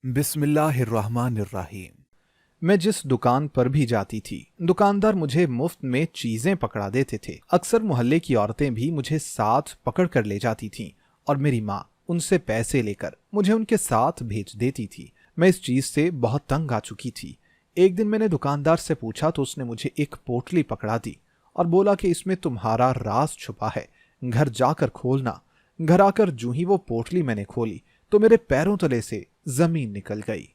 बिस्मिल्लाहिर्रहमानिर्रहीम। मैं जिस दुकान पर भी जाती थी, दुकानदार मुझे मुफ्त में चीजें पकड़ा देते थे। अक्सर मोहल्ले की औरतें भी मुझे साथ पकड़ कर ले जाती थीं और मेरी माँ उनसे पैसे लेकर मुझे उनके साथ भेज देती थी। मैं इस चीज से बहुत तंग आ चुकी थी। एक दिन मैंने दुकानदार से पूछा तो उसने मुझे एक पोटली पकड़ा दी और बोला कि इसमें तुम्हारा राज छुपा है, घर जाकर खोलना। घर आकर जूं ही वो पोटली मैंने खोली तो मेरे पैरों तले से जमीन निकल गई।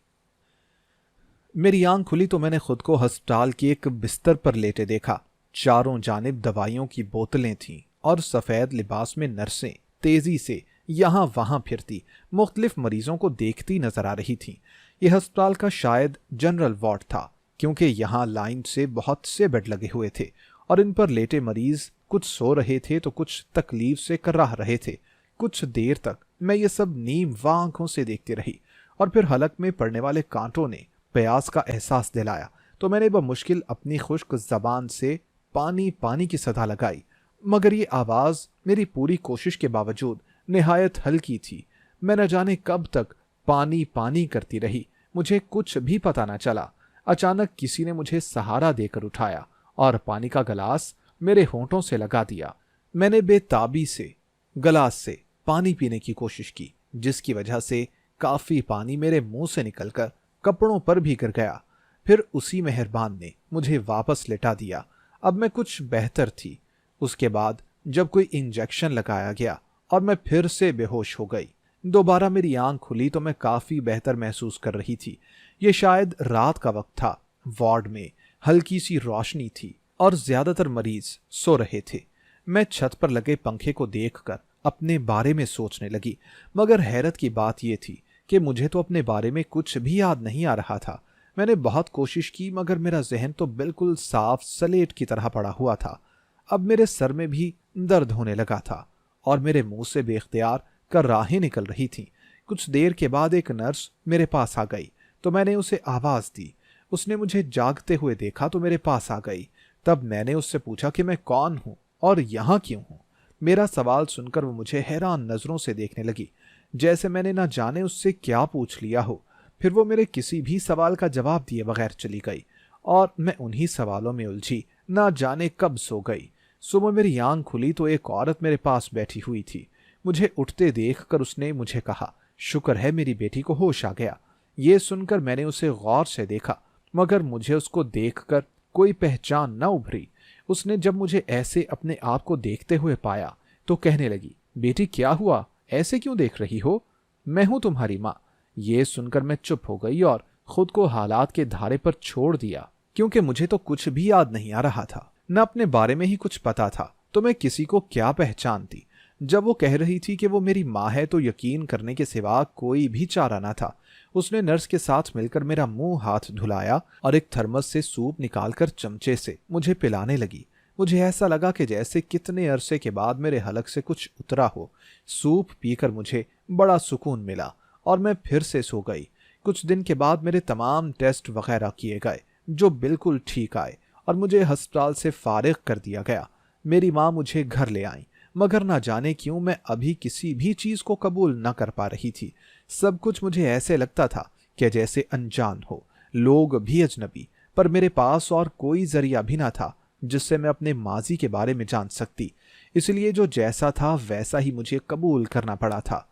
मेरी आंख खुली तो मैंने खुद को अस्पताल के एक बिस्तर पर लेटे देखा। चारों जानिब दवाइयों की बोतलें थीं और सफेद लिबास में नर्सें तेजी से यहां वहां फिरती मुख्तलिफ मरीजों को देखती नजर आ रही थीं। यह अस्पताल का शायद जनरल वार्ड था, क्योंकि यहां लाइन से बहुत से बेड लगे हुए थे और इन पर लेटे मरीज कुछ सो रहे थे तो कुछ तकलीफ से कर्राह रहे थे। कुछ देर तक मैं ये सब नीम व आंखों से देखती रही और फिर हलक में पड़ने वाले कांटों ने प्यास का एहसास दिलाया तो मैंने बमुश्किल अपनी खुश्क जबान से पानी पानी की सदा लगाई, मगर ये आवाज मेरी पूरी कोशिश के बावजूद निहायत हल्की थी। मैं न जाने कब तक पानी पानी करती रही, मुझे कुछ भी पता न चला। अचानक किसी ने मुझे सहारा देकर उठाया और पानी का गिलास मेरे होंठों से लगा दिया। मैंने बेताबी से गिलास से पानी पीने की कोशिश की, जिसकी वजह से काफी पानी मेरे मुंह से निकलकर कपड़ों पर भी गिर गया। फिर उसी मेहरबान ने मुझे वापस लेटा दिया। अब मैं कुछ बेहतर थी। उसके बाद जब कोई इंजेक्शन लगाया गया और मैं फिर से बेहोश हो गई। दोबारा मेरी आंख खुली तो मैं काफी बेहतर महसूस कर रही थी। ये शायद रात का वक्त था। वार्ड में हल्की सी रोशनी थी और ज्यादातर मरीज सो रहे थे। मैं छत पर लगे पंखे को देखकर अपने बारे में सोचने लगी, मगर हैरत की बात यह थी कि मुझे तो अपने बारे में कुछ भी याद नहीं आ रहा था। मैंने बहुत कोशिश की, मगर मेरा जहन तो बिल्कुल साफ सलेट की तरह पड़ा हुआ था। अब मेरे सर में भी दर्द होने लगा था और मेरे मुंह से बेख्तियार कर्राहें निकल रही थीं। कुछ देर के बाद एक नर्स मेरे पास आ गई तो मैंने उसे आवाज दी। उसने मुझे जागते हुए देखा तो मेरे पास आ गई। तब मैंने उससे पूछा कि मैं कौन हूं और यहां क्यों हूं। मेरा सवाल सुनकर वो मुझे हैरान नजरों से देखने लगी, जैसे मैंने ना जाने उससे क्या पूछ लिया हो। फिर वो मेरे किसी भी सवाल का जवाब दिए बगैर चली गई और मैं उन्हीं सवालों में उलझी ना जाने कब सो गई। सुबह मेरी आंख खुली तो एक औरत मेरे पास बैठी हुई थी। मुझे उठते देखकर उसने मुझे कहा, शुक्र है मेरी बेटी को होश आ गया। ये सुनकर मैंने उसे गौर से देखा, मगर मुझे उसको देखकर कोई पहचान न उभरी। उसने जब मुझे ऐसे अपने आप को देखते हुए पाया तो कहने लगी, बेटी क्या हुआ, ऐसे क्यों देख रही हो? मैं हूं तुम्हारी माँ। ये सुनकर मैं चुप हो गई और खुद को हालात के धारे पर छोड़ दिया, क्योंकि मुझे तो कुछ भी याद नहीं आ रहा था, न अपने बारे में ही कुछ पता था तो मैं किसी को क्या पहचानती। जब वो कह रही थी कि वो मेरी माँ है तो यकीन करने के सिवा कोई भी चारा ना था। उसने नर्स के साथ मिलकर मेरा मुंह हाथ धुलाया और एक थर्मस से सूप निकालकर चमचे से मुझे पिलाने लगी। मुझे ऐसा लगा कि जैसे कितने अरसे के बाद मेरे हलक से कुछ उतरा हो। सूप पीकर मुझे बड़ा सुकून मिला और मैं फिर से सो गई। कुछ दिन के बाद मेरे तमाम टेस्ट वगैरह किए गए, जो बिल्कुल ठीक आए और मुझे अस्पताल से फारिग कर दिया गया। मेरी माँ मुझे घर ले आई, मगर ना जाने क्यों मैं अभी किसी भी चीज को कबूल न कर पा रही थी। सब कुछ मुझे ऐसे लगता था कि जैसे अनजान हो, लोग भी अजनबी, पर मेरे पास और कोई जरिया भी ना था जिससे मैं अपने माजी के बारे में जान सकती। इसलिए जो जैसा था वैसा ही मुझे कबूल करना पड़ा था।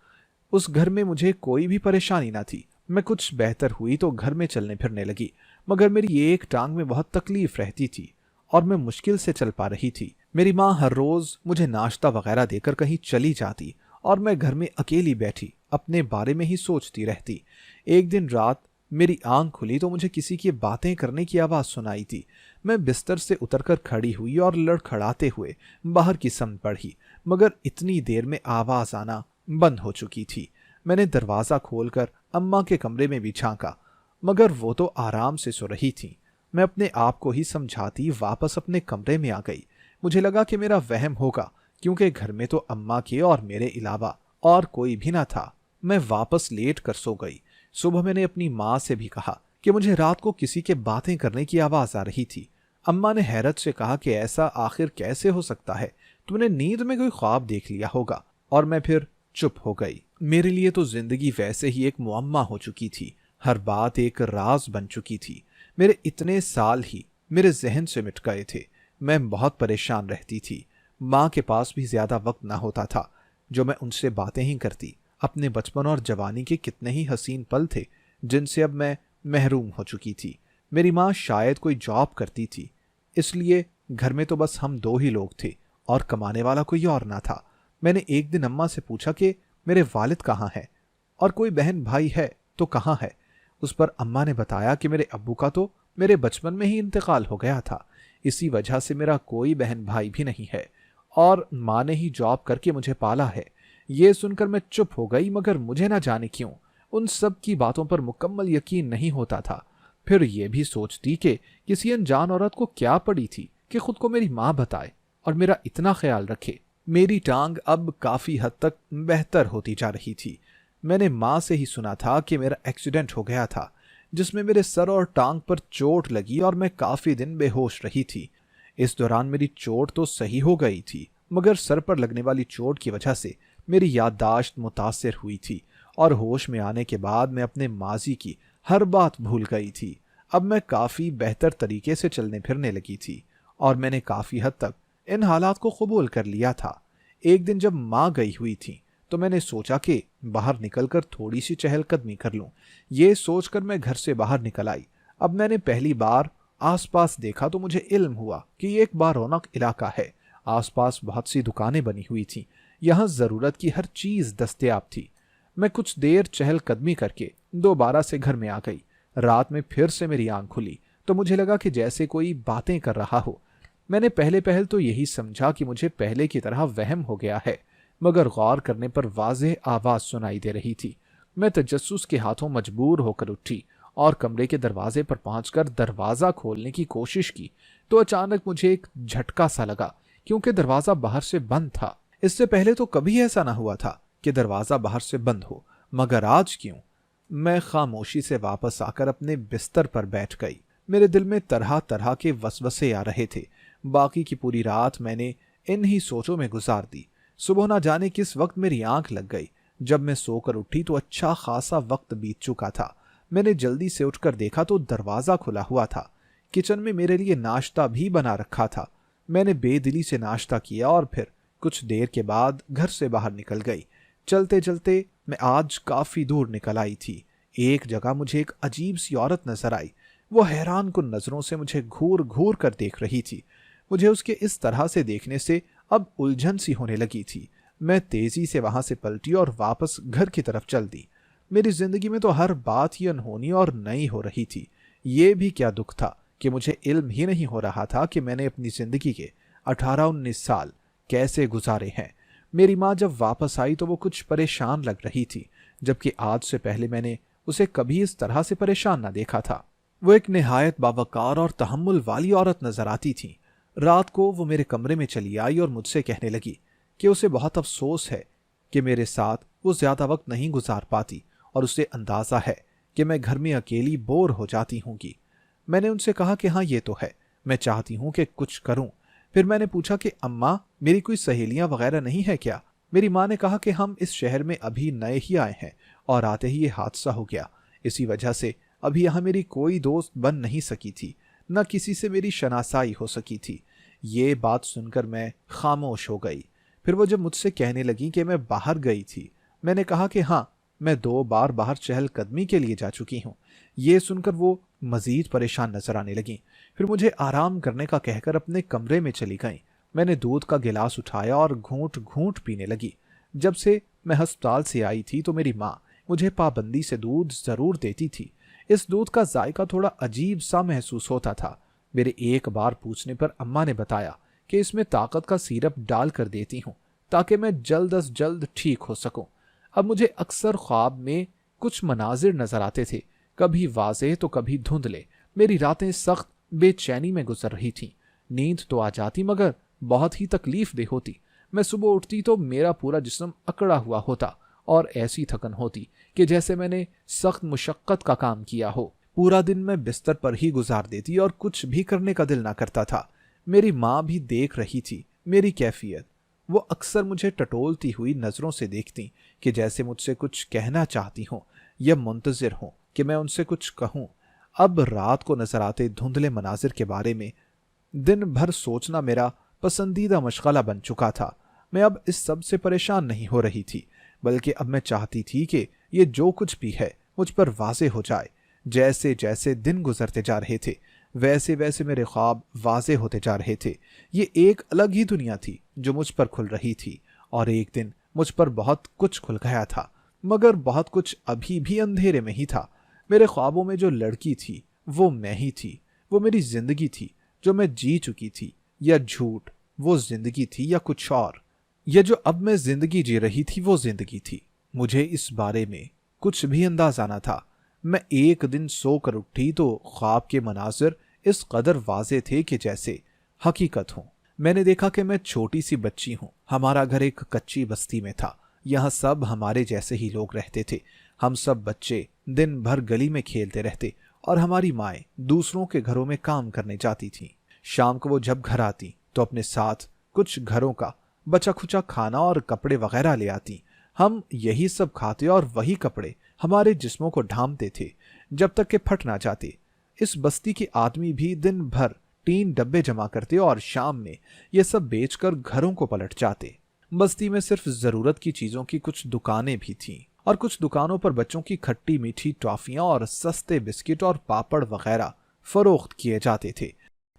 उस घर में मुझे कोई भी परेशानी ना थी। मैं कुछ बेहतर हुई तो घर में चलने फिरने लगी, मगर मेरी एक टांग में बहुत तकलीफ रहती थी और मैं मुश्किल से चल पा रही थी। मेरी माँ हर रोज मुझे नाश्ता वगैरह देकर कहीं चली जाती और मैं घर में अकेली बैठी अपने बारे में ही सोचती रहती। एक दिन रात मेरी आंख खुली तो मुझे किसी की बातें करने की आवाज सुनाई थी। मैं बिस्तर से उतरकर खड़ी हुई और लड़खड़ाते हुए बाहर की समत बढ़ी, मगर इतनी देर में आवाज आना बंद हो चुकी थी। मैंने दरवाजा खोलकर अम्मा के कमरे में भी झांका, मगर वो तो आराम से सो रही थी। मैं अपने आप को ही समझाती वापस अपने कमरे में आ गई। मुझे लगा कि मेरा वहम होगा, क्योंकि घर में तो अम्मा के और मेरे अलावा और कोई भी ना था। मैं वापस लेट कर सो गई। सुबह मैंने अपनी माँ से भी कहा कि मुझे रात को किसी के बातें करने की आवाज आ रही थी। अम्मा ने हैरत से कहा कि ऐसा आखिर कैसे हो सकता है, तुमने नींद में कोई ख्वाब देख लिया होगा। और मैं फिर चुप हो गई। मेरे लिए तो जिंदगी वैसे ही एक मुअम्मा हो चुकी थी। हर बात एक राज बन चुकी थी। मेरे इतने साल ही मेरे जहन से मिट गए थे। मैं बहुत परेशान रहती थी। माँ के पास भी ज्यादा वक्त ना होता था जो मैं उनसे बातें ही करती। अपने बचपन और जवानी के कितने ही हसीन पल थे जिनसे अब मैं महरूम हो चुकी थी। मेरी माँ शायद कोई जॉब करती थी, इसलिए घर में तो बस हम दो ही लोग थे और कमाने वाला कोई और ना था। मैंने एक दिन अम्मा से पूछा कि मेरे वालिद कहाँ हैं और कोई बहन भाई है तो कहाँ है। उस पर अम्मा ने बताया कि मेरे अब्बू का तो मेरे बचपन में ही इंतकाल हो गया था, इसी वजह से मेरा कोई बहन भाई भी नहीं है और माँ ने ही जॉब करके मुझे पाला है। ये सुनकर मैं चुप हो गई, मगर मुझे ना जाने क्यों उन सब की बातों पर मुकम्मल यकीन नहीं होता था। फिर यह भी सोचती कि किसी अनजान औरत को क्या पड़ी थी कि खुद को मेरी माँ बताए और मेरा इतना ख्याल रखे। मेरी टांग अब काफी हद तक बेहतर होती जा रही थी। मैंने माँ से ही सुना था कि मेरा एक्सीडेंट हो गया था, जिसमें मेरे सर और टांग पर चोट लगी और मैं काफी दिन बेहोश रही थी। इस दौरान मेरी चोट तो सही हो गई थी, मगर सर पर लगने वाली चोट की वजह से मेरी याददाश्त मुतासिर हुई थी और होश में आने के बाद मैं अपने माजी की हर बात भूल गई थी। अब मैं काफी बेहतर तरीके से चलने फिरने लगी थी और मैंने काफी हद तक इन हालात को कबूल कर लिया था। एक दिन जब माँ गई हुई थी तो मैंने सोचा कि बाहर निकलकर थोड़ी सी चहलकदमी कर लूं। ये सोचकर मैं घर से बाहर निकल आई। अब मैंने पहली बार आसपास देखा तो मुझे इल्म हुआ कि ये एक बारौनक इलाका है। आसपास बहुत सी दुकानें बनी हुई थी, यहाँ जरूरत की हर चीज दस्तयाब थी। मैं कुछ देर चहलकदमी करके दोबारा से घर में आ गई। रात में फिर से मेरी आंख खुली तो मुझे लगा कि जैसे कोई बातें कर रहा हो। मैंने पहले पहल तो यही समझा कि मुझे पहले की तरह वहम हो गया है, मगर गौर करने पर वाज़ेह आवाज सुनाई दे रही थी। मैं तजस्सुस के हाथों मजबूर होकर उठी और कमरे के दरवाजे पर पहुंचकर दरवाजा खोलने की कोशिश की तो अचानक मुझे एक झटका सा लगा, क्योंकि दरवाजा बाहर से बंद था। इससे पहले तो कभी ऐसा ना हुआ था कि दरवाजा बाहर से बंद हो, मगर आज क्यों? मैं खामोशी से वापस आकर अपने बिस्तर पर बैठ गई। मेरे दिल में तरह तरह के वसवसे आ रहे थे। बाकी की पूरी रात मैंने इन ही सोचों में गुजार दी। सुबह ना जाने किस वक्त मेरी आंख लग गई। जब मैं सोकर उठी तो अच्छा खासा वक्त बीत चुका था। मैंने जल्दी से उठकर देखा तो दरवाजा खुला हुआ था। किचन में मेरे लिए नाश्ता भी बना रखा था। मैंने बेदिली से नाश्ता किया और फिर कुछ देर के बाद घर से बाहर निकल गई। चलते चलते मैं आज काफी दूर निकल आई थी। एक जगह मुझे एक अजीब सी औरत नजर आई। वो हैरान कुन नजरों से मुझे घूर घूर कर देख रही थी। मुझे उसके इस तरह से देखने से अब उलझन सी होने लगी थी। मैं तेजी से वहां से पलटी और वापस घर की तरफ चल दी। मेरी जिंदगी में तो हर बात ही अनहोनी और नई हो रही थी। ये भी क्या दुख था कि मुझे इल्म ही नहीं हो रहा था कि मैंने अपनी जिंदगी के 18-19 साल कैसे गुजारे हैं। मेरी माँ जब वापस आई तो वो कुछ परेशान लग रही थी, जबकि आज से पहले मैंने उसे कभी इस तरह से परेशान ना देखा था। वो एक निहायत बावकार और तहम्मुल वाली औरत नजर आती थी। रात को वो मेरे कमरे में चली आई और मुझसे कहने लगी कि उसे बहुत अफसोस है कि मेरे साथ वो ज्यादा वक्त नहीं गुजार पाती और उसे अंदाजा है कि मैं घर में अकेली बोर हो जाती हूँगी। मैंने उनसे कहा कि हाँ ये तो है, मैं चाहती हूँ कि कुछ करूँ। फिर मैंने पूछा कि अम्मा मेरी कोई सहेलियां वगैरह नहीं है क्या? मेरी माँ ने कहा कि हम इस शहर में अभी नए ही आए हैं और आते ही ये हादसा हो गया। इसी वजह से अभी यहाँ मेरी कोई दोस्त बन नहीं सकी थी, न किसी से मेरी शनासाई हो सकी थी। ये बात सुनकर मैं खामोश हो गई। फिर वो जब मुझसे कहने लगी कि मैं बाहर गई थी, मैंने कहा कि हाँ, मैं 2 बार बाहर चहलकदमी के लिए जा चुकी हूँ। ये सुनकर वो मजीद परेशान नजर आने लगी। फिर मुझे आराम करने का कहकर अपने कमरे में चली गईं। मैंने दूध का गिलास उठाया और घूंट घूंट पीने लगी। जब से मैं अस्पताल से आई थी तो मेरी माँ मुझे पाबंदी से दूध जरूर देती थी। इस दूध का जायका थोड़ा अजीब सा महसूस होता था। मेरे एक बार पूछने पर अम्मा ने बताया कि इसमें ताकत का सिरप डाल कर देती हूँ ताकि मैं जल्द अज जल्द ठीक हो सकूं। अब मुझे अक्सर ख्वाब में कुछ मनाजिर नजर आते थे, कभी वाज़ेह तो कभी धुंधले। मेरी रातें सख्त बेचैनी में गुजर रही थीं। नींद तो आ जाती मगर बहुत ही तकलीफ दे होती। मैं सुबह उठती तो मेरा पूरा जिस्म अकड़ा हुआ होता और ऐसी थकन होती कि जैसे मैंने सख्त मुशक्कत का काम किया हो। पूरा दिन मैं बिस्तर पर ही गुजार देती और कुछ भी करने का दिल ना करता था। मेरी माँ भी देख रही थी मेरी कैफियत। वो अक्सर मुझे टटोलती हुई नजरों से देखती कि जैसे मुझसे कुछ कहना चाहती हूँ, या मुंतजिर हूं कि मैं उनसे कुछ कहूं। अब रात को नजर आते धुंधले मनाजिर के बारे में दिन भर सोचना मेरा पसंदीदा मशगला बन चुका था। मैं अब इस सब से परेशान नहीं हो रही थी, बल्कि अब मैं चाहती थी कि ये जो कुछ भी है मुझ पर वाजे हो जाए। जैसे जैसे दिन गुजरते जा रहे थे वैसे वैसे मेरे ख्वाब वाजे होते जा रहे थे। ये एक अलग ही दुनिया थी जो मुझ पर खुल रही थी, और एक दिन मुझ पर बहुत कुछ खुल गया था, मगर बहुत कुछ अभी भी अंधेरे में ही था। मेरे ख्वाबों में जो लड़की थी वो मैं ही थी, वो मेरी जिंदगी थी जो मैं जी चुकी थी, या झूठ वो जिंदगी थी, या कुछ और। यह जो अब मैं जिंदगी जी रही थी वो जिंदगी थी, मुझे इस बारे में कुछ भी अंदाजा न था। मैं एक दिन सोकर उठी तो ख्वाब के मनाजिर इस कदर वाजे थे कि जैसे हकीकत हों। मैंने देखा कि मैं छोटी सी बच्ची हूं। हमारा घर एक कच्ची बस्ती में था। यहाँ सब हमारे जैसे ही लोग रहते थे। हम सब बच्चे दिन भर गली में खेलते रहते और हमारी माएं दूसरों के घरों में काम करने जाती थीं। शाम को वो जब घर आती तो अपने साथ कुछ घरों का बचा खुचा खाना और कपड़े वगैरह ले आती। हम यही सब खाते और वही कपड़े हमारे जिस्मों को ढांपते थे जब तक कि फट ना जाते। इस बस्ती के आदमी भी दिन भर 3 डब्बे जमा करते और शाम में ये सब बेचकर घरों को पलट जाते। बस्ती में सिर्फ जरूरत की चीजों की कुछ दुकानें भी थीं, और कुछ दुकानों पर बच्चों की खट्टी मीठी टॉफियां और सस्ते बिस्किट और पापड़ वगैरह फरोख्त किए जाते थे।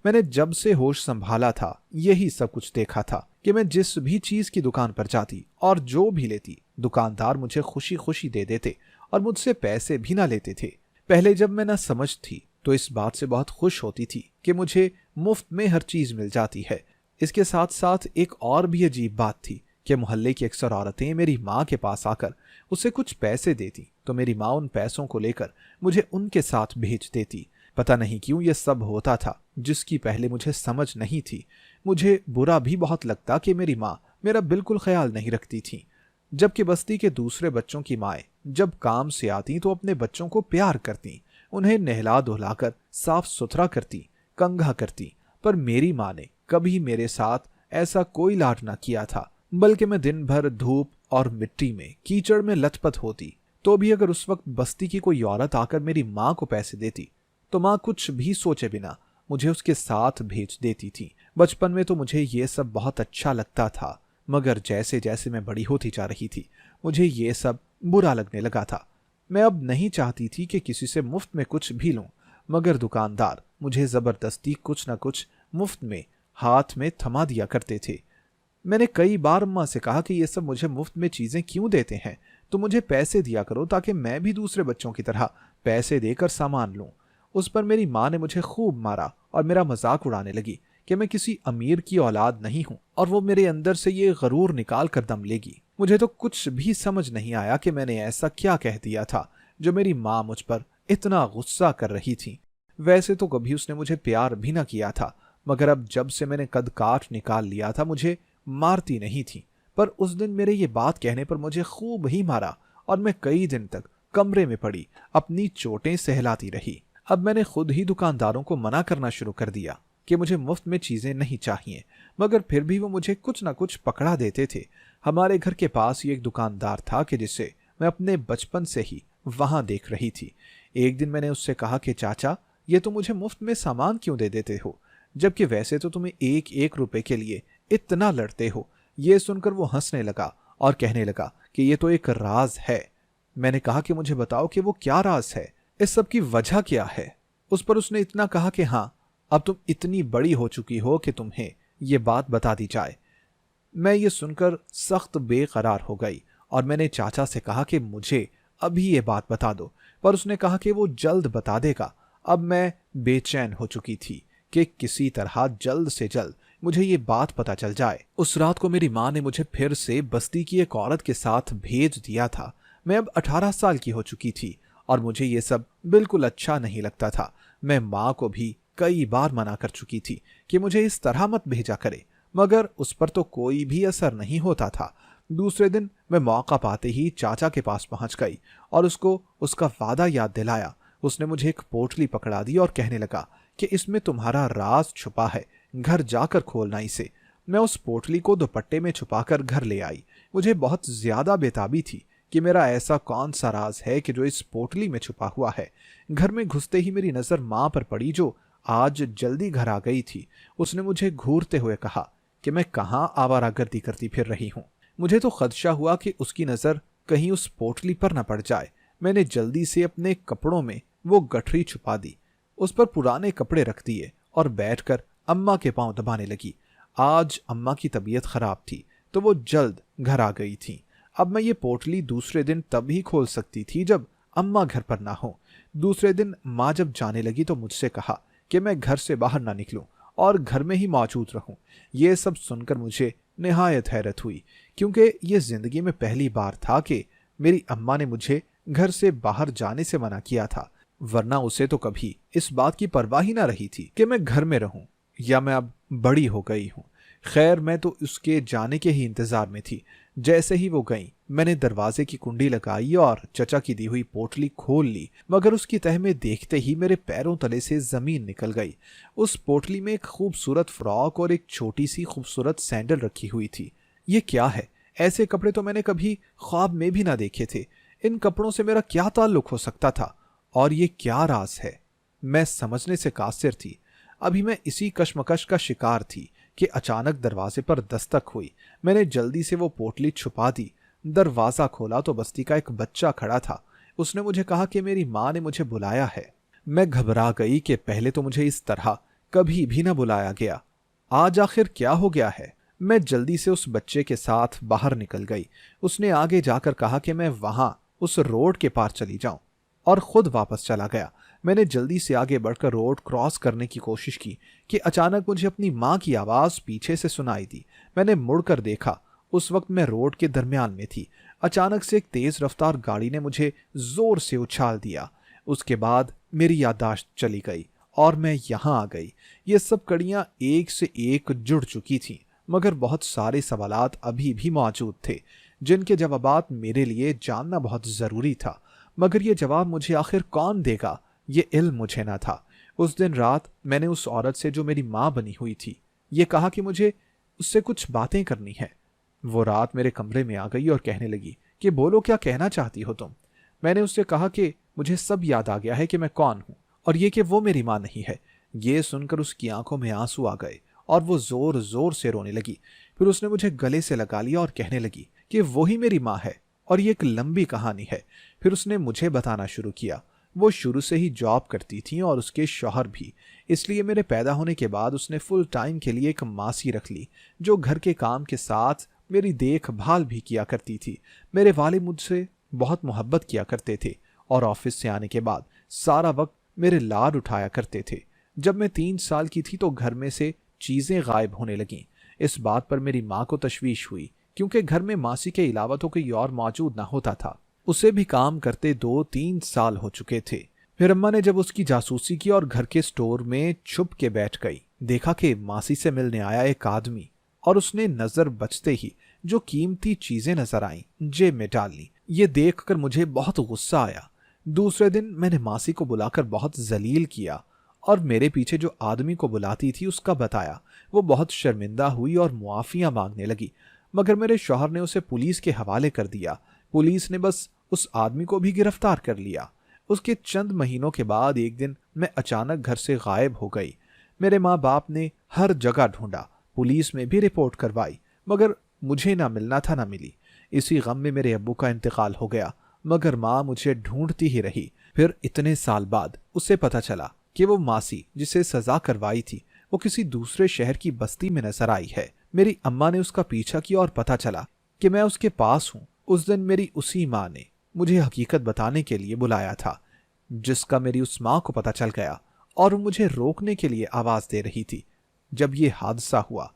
मैंने जब से होश संभाला था यही सब कुछ देखा था कि मैं जिस भी चीज की दुकान पर जाती और जो भी लेती, दुकानदार मुझे खुशी खुशी दे देते और मुझसे पैसे भी ना लेते थे। पहले जब मैं ना समझ थी तो इस बात से बहुत खुश होती थी कि मुझे मुफ्त में हर चीज मिल जाती है। इसके साथ साथ एक और भी अजीब बात थी कि मोहल्ले की अक्सर औरतें मेरी माँ के पास आकर उसे कुछ पैसे देती तो मेरी माँ उन पैसों को लेकर मुझे उनके साथ भेज देती। पता नहीं क्यों यह सब होता था, जिसकी पहले मुझे समझ नहीं थी। मुझे बुरा भी बहुत लगता कि मेरी माँ मेरा बिल्कुल ख्याल नहीं रखती थी, जबकि बस्ती के दूसरे बच्चों की माएं जब काम से आती तो अपने बच्चों को प्यार करती, उन्हें नहला धुलाकर साफ सुथरा करती, कंघा करती। पर मेरी माँ ने कभी मेरे साथ ऐसा कोई लाड ना किया था, बल्कि मैं दिन भर धूप और मिट्टी में कीचड़ में लथपथ होती तो भी अगर उस वक्त बस्ती की कोई औरत आकर मेरी माँ को पैसे देती तो माँ कुछ भी सोचे बिना मुझे उसके साथ भेज देती थी। बचपन में तो मुझे ये सब बहुत अच्छा लगता था, मगर जैसे जैसे मैं बड़ी होती जा रही थी मुझे ये सब बुरा लगने लगा था। मैं अब नहीं चाहती थी कि किसी से मुफ्त में कुछ भी लूं, मगर दुकानदार मुझे जबरदस्ती कुछ न कुछ मुफ्त में हाथ में थमा दिया करते थे। मैंने कई बार अम्मा से कहा कि ये सब मुझे मुफ्त में चीजें क्यों देते हैं, तो मुझे पैसे दिया करो ताकि मैं भी दूसरे बच्चों की तरह पैसे देकर सामान लूं। उस पर मेरी माँ ने मुझे खूब मारा और मेरा मजाक उड़ाने लगी कि मैं किसी अमीर की औलाद नहीं हूं और वो मेरे अंदर से ये गरूर निकाल कर दम लेगी। मुझे तो कुछ भी समझ नहीं आया कि मैंने ऐसा क्या कह दिया था जो मेरी माँ मुझ पर इतना गुस्सा कर रही थी। वैसे तो कभी उसने मुझे प्यार भी ना किया था, मगर अब जब से मैंने कद काठ निकाल लिया था मुझे मारती नहीं थी। पर उस दिन मेरे ये बात कहने पर मुझे खूब ही मारा और मैं कई दिन तक कमरे में पड़ी अपनी चोटें सहलाती रही। अब मैंने खुद ही दुकानदारों को मना करना शुरू कर दिया कि मुझे मुफ्त में चीजें नहीं चाहिए, मगर फिर भी वो मुझे कुछ ना कुछ पकड़ा देते थे। हमारे घर के पास ही एक दुकानदार था कि जिसे मैं अपने बचपन से ही वहां देख रही थी। एक दिन मैंने उससे कहा कि चाचा, ये तो मुझे मुफ्त में सामान क्यों दे देते हो, जबकि वैसे तो तुम्हें 1-1 रुपए के लिए इतना लड़ते हो। ये सुनकर वो हंसने लगा और कहने लगा कि ये तो एक राज है। मैंने कहा कि मुझे बताओ कि वो क्या राज है, इस सब की वजह क्या है। उस पर उसने इतना कहा कि हाँ, अब तुम इतनी बड़ी हो चुकी हो कि तुम्हें ये बात बता दी जाए। मैं ये सुनकर सख्त बेकरार हो गई और मैंने चाचा से कहा कि मुझे अभी ये बात बता दो, पर उसने कहा कि वो जल्द बता देगा। अब मैं बेचैन हो चुकी थी कि किसी तरह जल्द से जल्द मुझे ये बात पता चल जाए। उस रात को मेरी माँ ने मुझे फिर से बस्ती की एक औरत के साथ भेज दिया था। मैं अब 18 साल की हो चुकी थी और मुझे ये सब बिल्कुल अच्छा नहीं लगता था। मैं माँ को भी कई बार मना कर चुकी थी कि मुझे इस तरह मत भेजा करे, मगर उस पर तो कोई भी असर नहीं होता था। दूसरे दिन मैं मौका पाते ही चाचा के पास पहुंच गई और उसको उसका वादा याद दिलाया। उसने मुझे एक पोटली पकड़ा दी और कहने लगा कि इसमें तुम्हारा राज छुपा है, घर जाकर खोलना इसे। मैं उस पोटली को दुपट्टे में छुपाकर घर ले आई। मुझे बहुत ज्यादा बेताबी थी कि मेरा ऐसा कौन सा राज है कि जो इस पोटली में छुपा हुआ है। घर में घुसते ही मेरी नजर माँ पर पड़ी, जो आज जल्दी घर आ गई थी। उसने मुझे घूरते हुए कहा कि मैं कहाँ आवारागर्दी करती फिर रही हूँ। मुझे तो खदशा हुआ कि उसकी नजर कहीं उस पोटली पर न पड़ जाए। मैंने जल्दी से अपने कपड़ों में वो गठरी छुपा दी, उस पर पुराने कपड़े रख दिए और बैठकर अम्मा के पांव दबाने लगी। आज अम्मा की तबीयत खराब थी तो वो जल्द घर आ गई थी। अब मैं ये पोटली दूसरे दिन तभी खोल सकती थी जब अम्मा घर पर ना हो। दूसरे दिन माँ जब जाने लगी तो मुझसे कहा कि मैं घर से बाहर ना निकलूं और घर में ही मौजूद रहूं। ये सब सुनकर मुझे निहायत हैरत हुई, क्योंकि ये जिंदगी में पहली बार था कि मेरी अम्मा ने मुझे घर से बाहर जाने से मना किया था, वरना उसे तो कभी इस बात की परवाह ही ना रही थी कि मैं घर में रहूं या मैं अब बड़ी हो गई हूं। खैर, मैं तो उसके जाने के ही इंतजार में थी। जैसे ही वो गई, मैंने दरवाजे की कुंडी लगाई और चचा की दी हुई पोटली खोल ली, मगर उसकी तह में देखते ही मेरे पैरों तले से जमीन निकल गई। उस पोटली में एक खूबसूरत फ्रॉक और एक छोटी सी खूबसूरत सैंडल रखी हुई थी। ये क्या है? ऐसे कपड़े तो मैंने कभी ख्वाब में भी ना देखे थे। इन कपड़ों से मेरा क्या ताल्लुक हो सकता था और ये क्या राज है? मैं समझने से कासिर थी। अभी मैं इसी कशमकश का शिकार थी कि अचानक दरवाजे पर दस्तक हुई। मैंने जल्दी से वो पोटली छुपा दी। दरवाजा खोला तो बस्ती का एक बच्चा खड़ा था। उसने मुझे कहा कि मेरी माँ ने मुझे बुलाया है। मैं घबरा गई कि पहले तो मुझे इस तरह कभी भी न बुलाया गया। आज आखिर क्या हो गया है? मैं जल्दी से उस बच्चे के साथ बाहर निकल गई। उसने आगे जाकर कहा कि मैं वहां उस रोड के पार चली जाऊं, और खुद वापस चला गया। मैंने जल्दी से आगे बढ़कर रोड क्रॉस करने की कोशिश की कि अचानक मुझे अपनी माँ की आवाज पीछे से सुनाई दी। मैंने मुड़कर देखा। उस वक्त मैं रोड के दरमियान में थी। अचानक से एक तेज रफ्तार गाड़ी ने मुझे जोर से उछाल दिया। उसके बाद मेरी याददाश्त चली गई और मैं यहाँ आ गई। ये सब कड़ियां एक से एक जुड़ चुकी थीं, मगर बहुत सारे सवालात अभी भी मौजूद थे जिनके जवाबात मेरे लिए जानना बहुत जरूरी था। मगर ये जवाब मुझे आखिर कौन देगा, ये इल्म मुझे ना था। उस दिन रात मैंने उस औरत से जो मेरी माँ बनी हुई थी ये कहा कि मुझे उससे कुछ बातें करनी है। वो रात मेरे कमरे में आ गई और कहने लगी कि बोलो, क्या कहना चाहती हो तुम? मैंने उससे कहा कि मुझे सब याद आ गया है कि मैं कौन हूं और ये कि वो मेरी माँ नहीं है। ये सुनकर उसकी आंखों में आंसू आ गए और वो जोर जोर से रोने लगी। फिर उसने मुझे गले से लगा लिया और कहने लगी कि वो ही मेरी माँ है और ये एक लंबी कहानी है। फिर उसने मुझे बताना शुरू किया। वो शुरू से ही जॉब करती थी और उसके शौहर भी, इसलिए मेरे पैदा होने के बाद उसने फुल टाइम के लिए एक मासी रख ली जो घर के काम के साथ मेरी देखभाल भी किया करती थी। मेरे वालिद मुझसे बहुत मोहब्बत किया करते थे और ऑफिस से आने के बाद सारा वक्त मेरे लाड उठाया करते थे। जब मैं 3 साल की थी तो घर में से चीजें गायब होने लगीं। इस बात पर मेरी माँ को तशवीश हुई, क्योंकि घर में मासी के अलावा तो कोई और मौजूद ना होता था। उसे भी काम करते 2-3 साल हो चुके थे। फिर अम्मा ने जब उसकी जासूसी की और घर के स्टोर में छुप के बैठ गई, देखा कि मासी से मिलने आया एक आदमी, और उसने नजर बचते ही जो कीमती चीजें नजर आईं जेब में डाल ली। ये देखकर मुझे बहुत गुस्सा आया। दूसरे दिन मैंने मासी को बुलाकर बहुत जलील किया और मेरे पीछे जो आदमी को बुलाती थी उसका बताया। वो बहुत शर्मिंदा हुई और मुआफियां मांगने लगी, मगर मेरे शौहर ने उसे पुलिस के हवाले कर दिया। पुलिस ने बस उस आदमी को भी गिरफ्तार कर लिया। उसके चंद महीनों के बाद एक दिन मैं अचानक घर से गायब हो गई। मेरे माँ बाप ने हर जगह ढूंढा, पुलिस में भी रिपोर्ट करवाई, मगर मुझे ना मिलना था ना मिली। इसी गम में मेरे अब्बू का इंतकाल हो गया, मगर माँ मुझे ढूंढती ही रही। फिर इतने साल बाद उसे पता चला कि वो मासी जिसे सजा करवाई थी वो किसी दूसरे शहर की बस्ती में नजर आई है। मेरी अम्मा ने उसका पीछा किया और पता चला कि मैं उसके पास हूँ। उस दिन मेरी उसी माँ ने मुझे हकीकत बताने के लिए बुलाया था, जिसका मेरी उस माँ को पता चल गया और वो मुझे रोकने के लिए आवाज दे रही थी। जब ये हादसा हुआ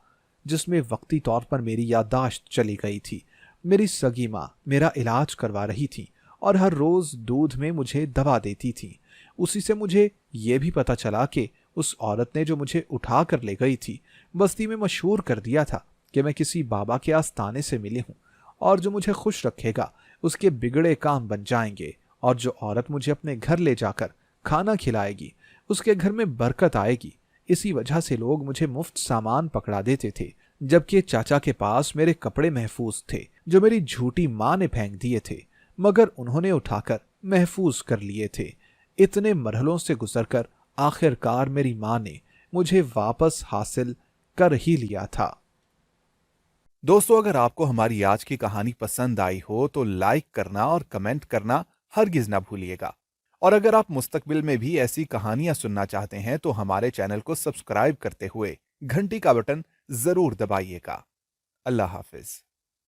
जिसमें वक्ती तौर पर मेरी याददाश्त चली गई थी, मेरी सगी माँ मेरा इलाज करवा रही थी और हर रोज दूध में मुझे दवा देती थी। उसी से मुझे ये भी पता चला कि उस औरत ने जो मुझे उठा कर ले गई थी बस्ती में मशहूर कर दिया था कि मैं किसी बाबा के आस्थाने से मिली हूँ और जो मुझे खुश रखेगा उसके बिगड़े काम बन जाएंगे, और जो औरत मुझे अपने घर ले जाकर खाना खिलाएगी उसके घर में बरकत आएगी। इसी वजह से लोग मुझे मुफ्त सामान पकड़ा देते थे, जबकि चाचा के पास मेरे कपड़े महफूज थे जो मेरी झूठी माँ ने फेंक दिए थे। मगर उन्होंने उठाकर महफूज कर लिए थे। इतने मरहलों से गुजरकर आखिरकार मेरी मां ने मुझे वापस हासिल कर ही लिया था। दोस्तों, अगर आपको हमारी आज की कहानी पसंद आई हो तो लाइक करना और कमेंट करना हरगिज ना भूलिएगा। और अगर आप मुस्तकबिल में भी ऐसी कहानियां सुनना चाहते हैं तो हमारे चैनल को सब्सक्राइब करते हुए घंटी का बटन जरूर दबाइएगा। अल्लाह हाफिज।